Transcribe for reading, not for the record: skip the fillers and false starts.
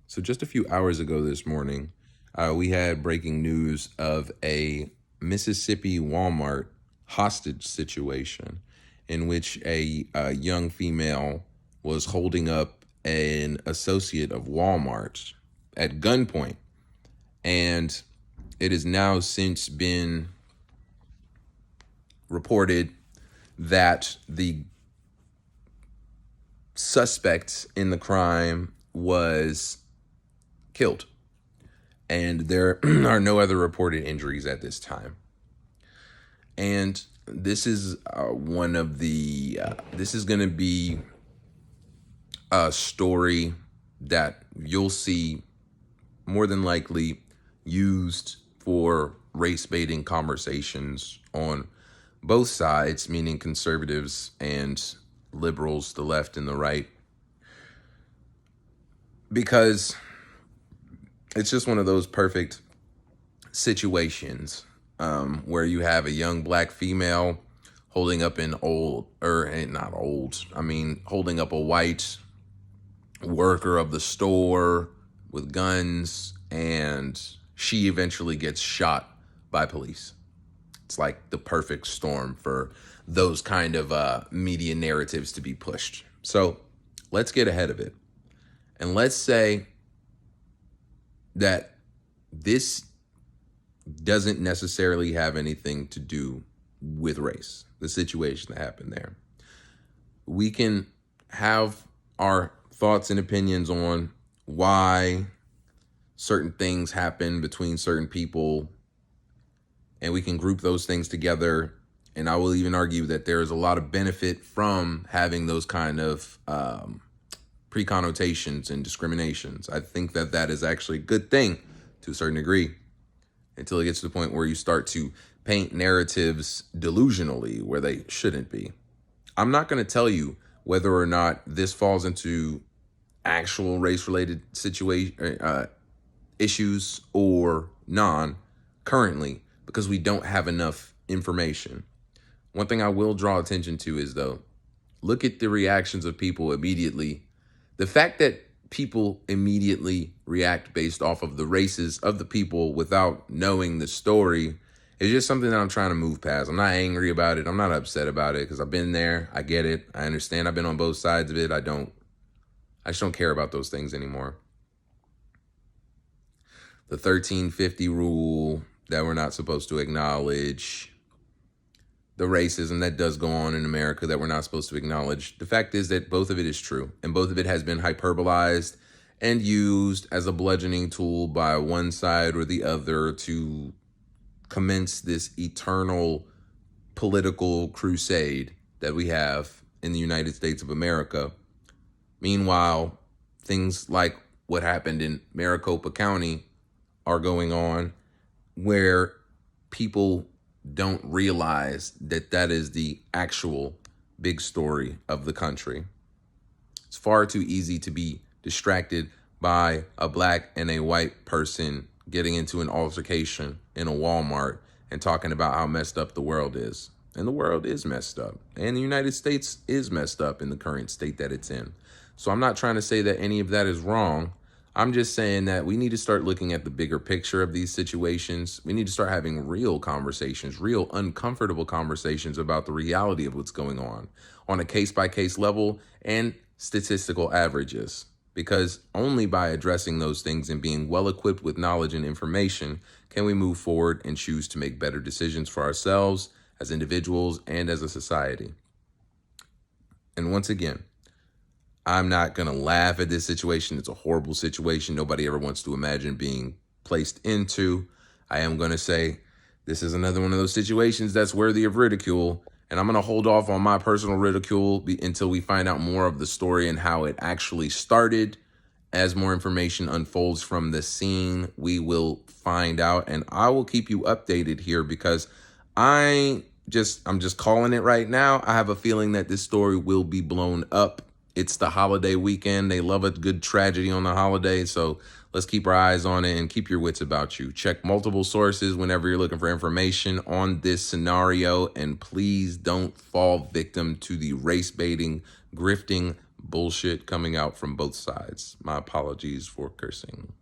So just a few hours ago this morning, we had breaking news of a Mississippi Walmart hostage situation in which a young female was holding up an associate of Walmart's at gunpoint. And it has now since been reported that the suspect in the crime was killed, and there are no other reported injuries at this time. And this is this is going to be a story that you'll see more than likely used for race baiting conversations on both sides, meaning conservatives and liberals, the left and the right, because it's just one of those perfect situations where you have a young black female holding up holding up a white worker of the store with guns, and she eventually gets shot by police. It's like the perfect storm for those kind of media narratives to be pushed. So let's get ahead of it. And let's say that this doesn't necessarily have anything to do with race, the situation that happened there. We can have our thoughts and opinions on why certain things happen between certain people, and we can group those things together. And I will even argue that there is a lot of benefit from having those kind of pre-connotations and discriminations. I think that that is actually a good thing to a certain degree, until it gets to the point where you start to paint narratives delusionally where they shouldn't be. I'm not going to tell you whether or not this falls into actual race-related issues or currently, because we don't have enough information. One thing I will draw attention to is, though, look at the reactions of people immediately. The fact that people immediately react based off of the races of the people without knowing the story is just something that I'm trying to move past. I'm not angry about it. I'm not upset about it, because I've been there. I get it. I understand. I've been on both sides of it. I just don't care about those things anymore. The 1350 rule that we're not supposed to acknowledge, the racism that does go on in America that we're not supposed to acknowledge. The fact is that both of it is true, and both of it has been hyperbolized and used as a bludgeoning tool by one side or the other to commence this eternal political crusade that we have in the United States of America. Meanwhile, things like what happened in Maricopa County are going on, where people don't realize that that is the actual big story of the country. It's far too easy to be distracted by a black and a white person getting into an altercation in a Walmart and talking about how messed up the world is. And the world is messed up. And the United States is messed up in the current state that it's in. So I'm not trying to say that any of that is wrong. I'm just saying that we need to start looking at the bigger picture of these situations. We need to start having real conversations, real uncomfortable conversations about the reality of what's going on a case-by-case level and statistical averages. Because only by addressing those things and being well-equipped with knowledge and information can we move forward and choose to make better decisions for ourselves as individuals and as a society. And once again, I'm not going to laugh at this situation. It's a horrible situation nobody ever wants to imagine being placed into. I am going to say this is another one of those situations that's worthy of ridicule. And I'm going to hold off on my personal ridicule until we find out more of the story and how it actually started. As more information unfolds from the scene, we will find out. And I will keep you updated here, because I'm just calling it right now. I have a feeling that this story will be blown up. It's the holiday weekend. They love a good tragedy on the holiday. So let's keep our eyes on it and keep your wits about you. Check multiple sources whenever you're looking for information on this scenario. And please don't fall victim to the race baiting, grifting, bullshit coming out from both sides. My apologies for cursing.